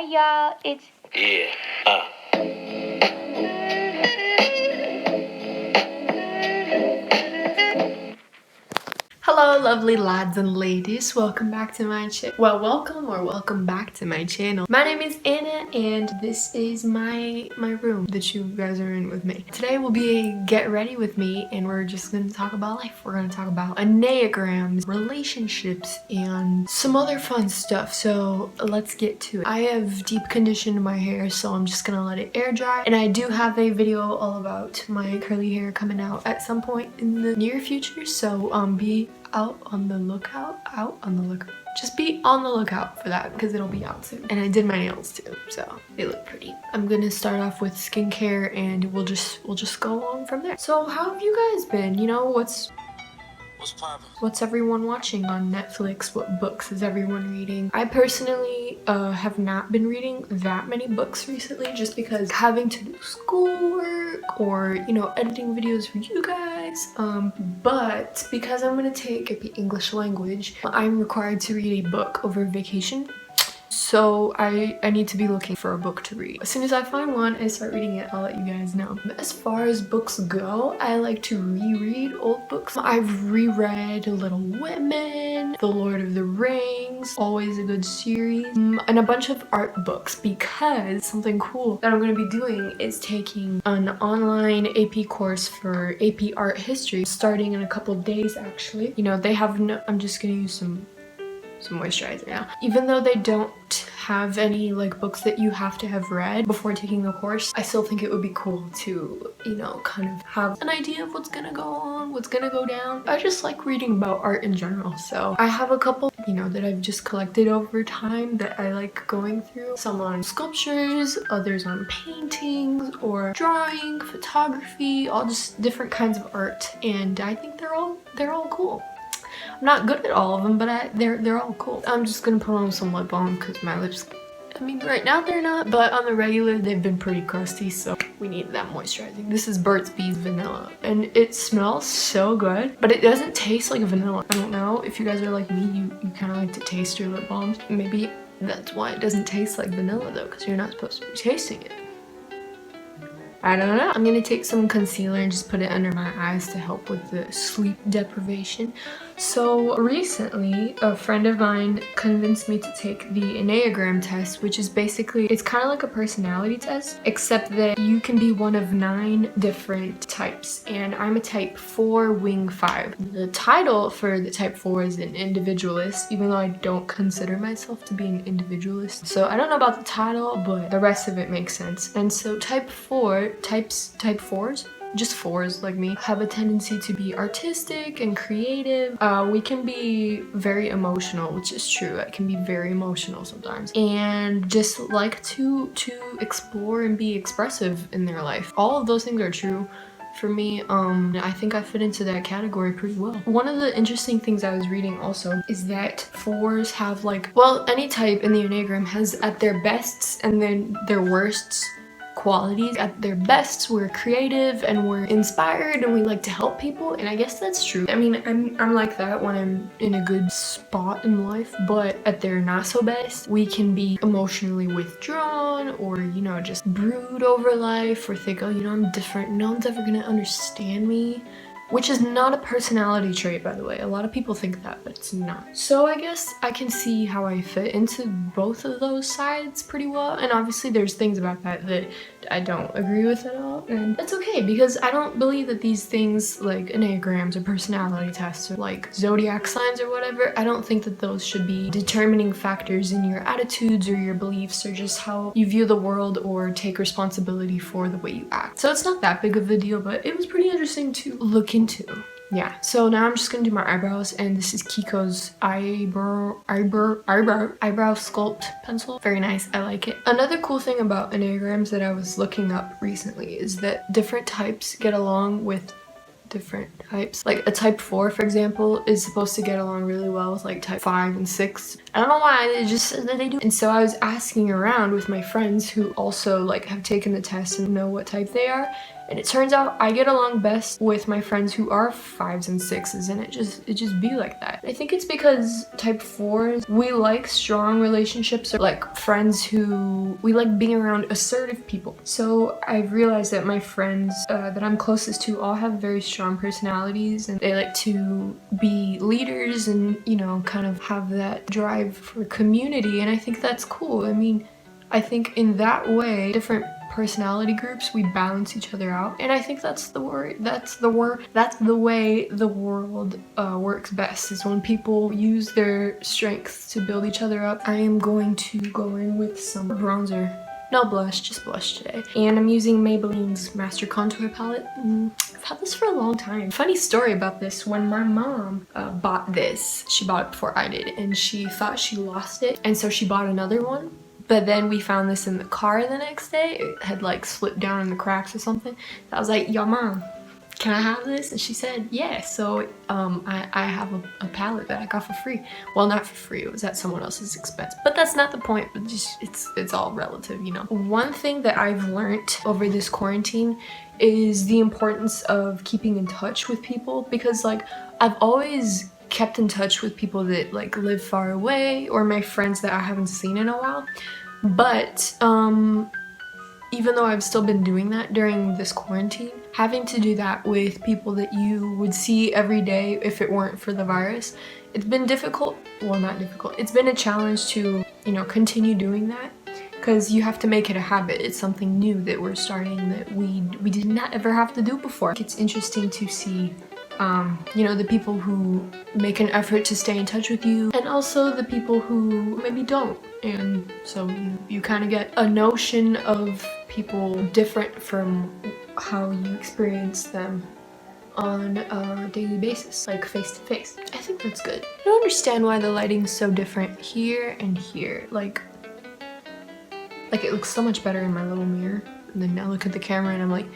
Hey y'all, it's Hello lovely lads and ladies, welcome back to my channel. Well, welcome back to my channel. My name is Anna and this is my room that you guys are in with me. Today will be a get ready with me and we're just gonna talk about life. We're gonna talk about enneagrams, relationships, and some other fun stuff. So let's get to it. I have deep conditioned my hair, so I'm just gonna let it air dry. And I do have a video all about my curly hair coming out at some point in the near future. So be just be on the lookout for that because it'll be out soon. And I did my nails too, so they look pretty. I'm gonna start off with skincare and we'll just go along from there. So how have you guys been? You know, what's everyone watching on Netflix? What books is everyone reading? I personally have not been reading that many books recently just because having to do schoolwork or, you know, editing videos for you guys. But because I'm gonna take English language, I'm required to read a book over vacation. So I need to be looking for a book to read. As soon as I find one and start reading it, I'll let you guys know. As far as books go, I like to reread old books. I've reread Little Women, The Lord of the Rings, always a good series, and a bunch of art books because something cool that I'm going to be doing is taking an online AP course for AP Art History starting in a couple days actually. You know, they have no, I'm just going to use some moisturizer now. Even though they don't have any like books that you have to have read before taking the course, I still think it would be cool to, you know, kind of have an idea of what's gonna go on, what's gonna go down. I just like reading about art in general, so I have a couple, you know, that I've just collected over time that I like going through. Some on sculptures, others on paintings or drawing, photography, all just different kinds of art, and I think they're all cool. I'm not good at all of them, but they're all cool. I'm just gonna put on some lip balm because my lips, I mean, right now they're not, but on the regular they've been pretty crusty, so we need that moisturizing. This is Burt's Bees Vanilla, and it smells so good, but it doesn't taste like vanilla. I don't know if you guys are like me, you kind of like to taste your lip balms. Maybe that's why it doesn't taste like vanilla though, because you're not supposed to be tasting it. I don't know. I'm gonna take some concealer and just put it under my eyes to help with the sleep deprivation. So recently, a friend of mine convinced me to take the enneagram test, which is basically, it's kind of like a personality test, except that you can be one of 9 different types. And I'm a type 4 wing 5. The title for the type 4 is an individualist, even though I don't consider myself to be an individualist. So I don't know about the title, but the rest of it makes sense. And so type 4, type 4s, just 4s like me, have a tendency to be artistic and creative. We can be very emotional, which is true. I can be very emotional sometimes, and just like to explore and be expressive in their life. All of those things are true for me. I think I fit into that category pretty well. One of the interesting things I was reading also is that 4s have like, well, any type in the Enneagram has at their bests and then their worsts qualities. At their best, we're creative and we're inspired and we like to help people, and I guess that's true. I mean, I'm like that when I'm in a good spot in life, but at their not so best, we can be emotionally withdrawn or, you know, just brood over life or think, oh, you know, I'm different, no one's ever gonna understand me. Which is not a personality trait, by the way. A lot of people think that, but it's not. So I guess I can see how I fit into both of those sides pretty well. And obviously there's things about that I don't agree with at all. And that's okay, because I don't believe that these things like enneagrams or personality tests or like zodiac signs or whatever, I don't think that those should be determining factors in your attitudes or your beliefs or just how you view the world or take responsibility for the way you act. So it's not that big of a deal, but it was pretty interesting to look into. Yeah, so now I'm just gonna do my eyebrows, and this is Kiko's eyebrow sculpt pencil. Very nice, I like it. Another cool thing about enneagrams that I was looking up recently is that different types get along with different types. Like a type 4, for example, is supposed to get along really well with like type 5 and 6. I don't know why, they just said that they do. And so I was asking around with my friends who also like have taken the test and know what type they are, And it turns out I get along best with my friends who are 5s and 6s, and it just be like that. I think it's because type 4s, we like strong relationships, or like friends who we like being around assertive people. So I've realized that my friends that I'm closest to all have very strong personalities, and they like to be leaders and, you know, kind of have that drive for community, and I think that's cool. I mean, I think in that way, different personality groups, we balance each other out, and I think that's the way the world works best, is when people use their strengths to build each other up. I am going to go in with some bronzer. No blush, just blush today. And I'm using Maybelline's Master Contour Palette. I've had this for a long time. Funny story about this, when my mom bought this, she bought it before I did, and she thought she lost it, and so she bought another one. But then we found this in the car the next day. It had like slipped down in the cracks or something. I was like, yo mom, can I have this? And she said, yeah. So I have a palette that I got for free. Well, not for free, it was at someone else's expense. But that's not the point, but just it's all relative, you know. One thing that I've learned over this quarantine is the importance of keeping in touch with people, because like I've always kept in touch with people that like live far away, or my friends that I haven't seen in a while. But even though I've still been doing that during this quarantine, having to do that with people that you would see every day if it weren't for the virus, it's been difficult. Well, not difficult. It's been a challenge to, you know, continue doing that, because you have to make it a habit. It's something new that we're starting that we did not ever have to do before. It's interesting to see you know, the people who make an effort to stay in touch with you, and also the people who maybe don't. And so you kind of get a notion of people different from how you experience them on a daily basis, like face to face. I think that's good. I don't understand why the lighting's so different here and here. Like it looks so much better in my little mirror, and then I look at the camera and I'm like,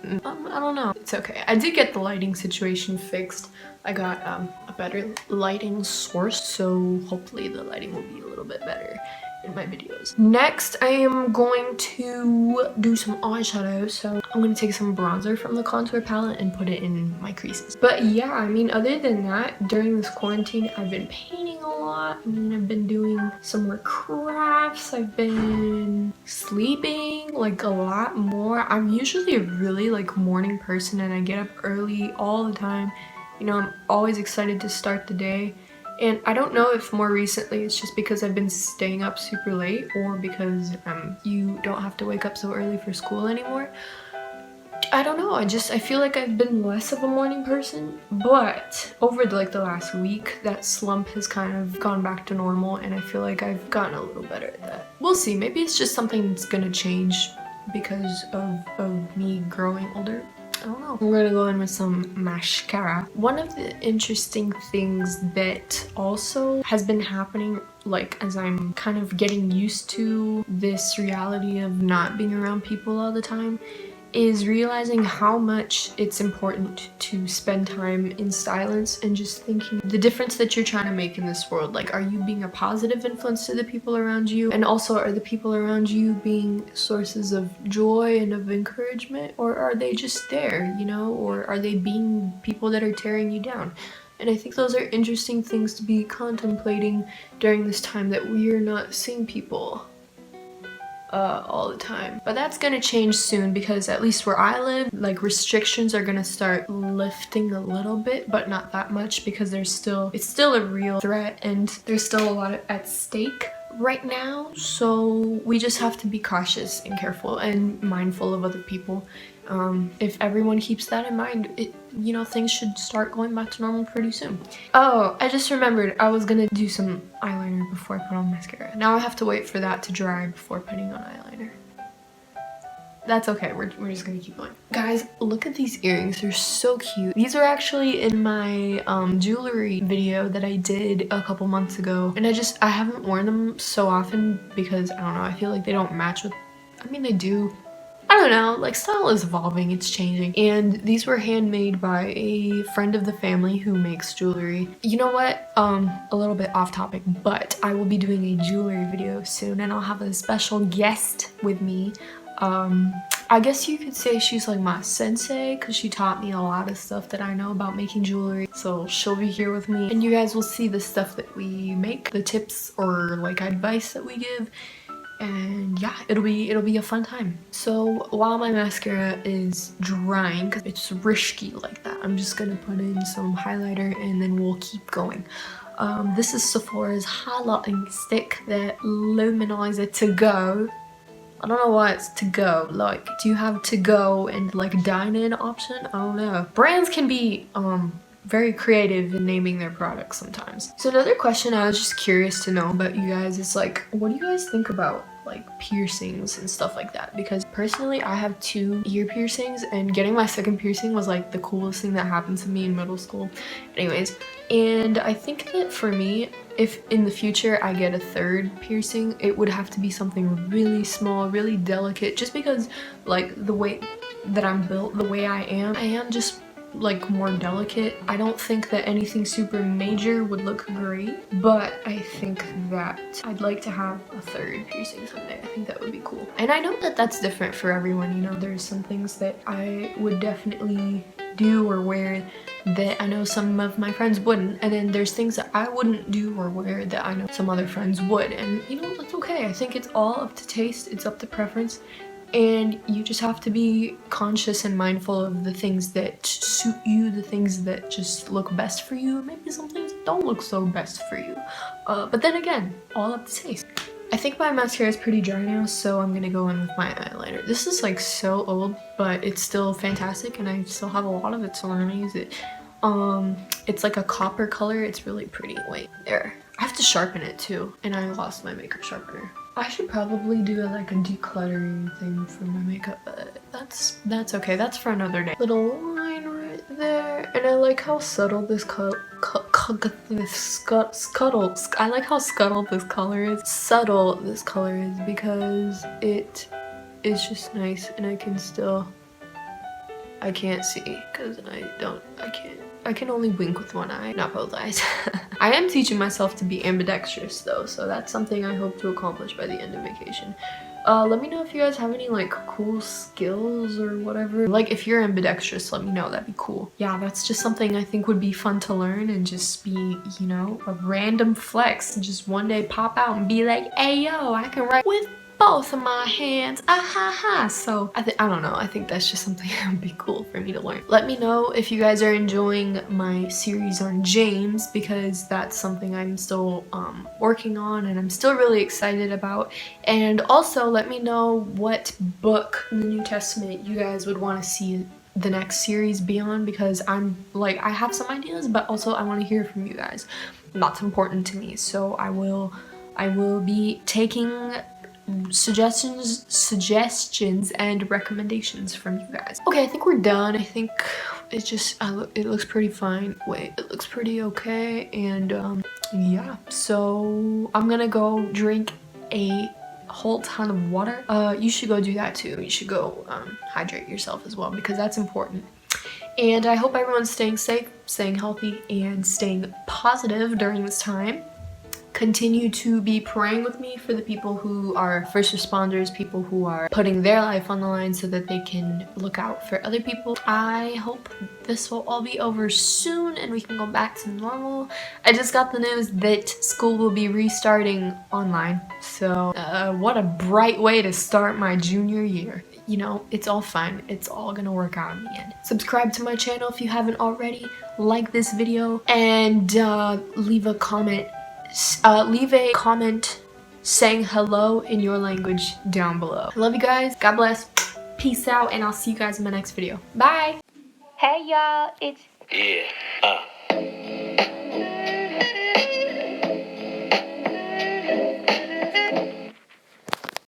I don't know. It's okay. I did get the lighting situation fixed. I got a better lighting source, so hopefully the lighting will be a little bit better in my videos. Next, I am going to do some eyeshadow, so I'm going to take some bronzer from the contour palette and put it in my creases. But yeah, I mean, other than that, during this quarantine, I've been painting a lot. I mean, I've been doing some more crafts. I've been sleeping like a lot more. I'm usually a really like morning person, and I get up early all the time. You know, I'm always excited to start the day. And I don't know if more recently it's just because I've been staying up super late, or because you don't have to wake up so early for school anymore. I don't know, I feel like I've been less of a morning person, but over the last week, that slump has kind of gone back to normal, and I feel like I've gotten a little better at that. We'll see, maybe it's just something that's gonna change because of me growing older. I don't know. We're gonna go in with some mascara. One of the interesting things that also has been happening, like as I'm kind of getting used to this reality of not being around people all the time, is realizing how much it's important to spend time in silence and just thinking the difference that you're trying to make in this world. Like, are you being a positive influence to the people around you? And also, are the people around you being sources of joy and of encouragement? Or are they just there, you know? Or are they being people that are tearing you down? And I think those are interesting things to be contemplating during this time that we're not seeing people all the time. But that's gonna change soon, because at least where I live, like, restrictions are gonna start lifting a little bit, but not that much, because it's still a real threat, and there's still a lot at stake right now. So we just have to be cautious and careful and mindful of other people. If everyone keeps that in mind, you know, things should start going back to normal pretty soon. Oh, I just remembered I was gonna do some eyeliner before I put on mascara. Now I have to wait for that to dry before putting on eyeliner. That's okay, we're just gonna keep going. Guys, look at these earrings, they're so cute. These are actually in my jewelry video that I did a couple months ago, and I haven't worn them so often because, I don't know, I feel like they don't match with, I mean, they do. I don't know, like, style is evolving, it's changing. And these were handmade by a friend of the family who makes jewelry. You know what, a little bit off topic, but I will be doing a jewelry video soon, and I'll have a special guest with me. I guess you could say she's like my sensei because she taught me a lot of stuff that I know about making jewelry. So she'll be here with me and you guys will see the stuff that we make, the tips or like advice that we give. And yeah, it'll be a fun time. So while my mascara is drying, because it's risky like that, I'm just gonna put in some highlighter and then we'll keep going. This is Sephora's highlighting stick, the luminizer to go. I don't know why it's to go. Like, do you have to go and like dine-in option? I don't know. Brands can be very creative in naming their products sometimes. So another question I was just curious to know about you guys is like, what do you guys think about like piercings and stuff like that? Because personally I have 2 ear piercings and getting my second piercing was like the coolest thing that happened to me in middle school. Anyways, and I think that for me, if in the future I get a 3rd piercing, it would have to be something really small, really delicate, just because like the way that I'm built, the way I am just like more delicate. I don't think that anything super major would look great, but I think that I'd like to have a 3rd piercing someday. I think that would be cool. And I know that that's different for everyone, you know, there's some things that I would definitely do or wear that I know some of my friends wouldn't, and then there's things that I wouldn't do or wear that I know some other friends would, and you know, that's okay. I think it's all up to taste, it's up to preference. And you just have to be conscious and mindful of the things that suit you, the things that just look best for you, maybe some things that don't look so best for you. But then again, all up to taste. I think my mascara is pretty dry now, so I'm gonna go in with my eyeliner. This is like so old, but it's still fantastic and I still have a lot of it, so I'm gonna use it. It's like a copper color, it's really pretty. Wait, there. I have to sharpen it too, and I lost my makeup sharpener. I should probably do like a decluttering thing for my makeup, but that's okay. That's for another day. Little line right there, and I like how subtle this I like how subtle this color is. Subtle this color is because it is just nice, and I can't see because I can only wink with one eye, not both eyes. I am teaching myself to be ambidextrous though, so that's something I hope to accomplish by the end of vacation. Let me know if you guys have any like cool skills or whatever. Like if you're ambidextrous, let me know, that'd be cool. Yeah, that's just something I think would be fun to learn and just be, you know, a random flex and just one day pop out and be like, hey yo, I can write with both of my hands, ah-ha-ha. So I don't know, I think that's just something that would be cool for me to learn. Let me know if you guys are enjoying my series on James, because that's something I'm still working on and I'm still really excited about. And also let me know what book in the New Testament you guys would want to see the next series be on, because I'm like, I have some ideas, but also I want to hear from you guys. That's important to me, so I will be taking suggestions and recommendations from you guys. Okay, I think we're done. I think it looks pretty fine. Wait, it looks pretty okay. And yeah, so I'm gonna go drink a whole ton of water. You should go do that too. You should go hydrate yourself as well, because that's important. And I hope everyone's staying safe, staying healthy, and staying positive during this time. Continue to be praying with me for the people who are first responders, people who are putting their life on the line so that they can look out for other people. I hope this will all be over soon and we can go back to normal. I just got the news that school will be restarting online. So what a bright way to start my junior year. You know, it's all fine. It's all gonna work out in the end. Subscribe to my channel if you haven't already. Like this video and leave a comment saying hello in your language down below. I love you guys. God bless. Peace out, and I'll see you guys in my next video. Bye. Hey y'all, it's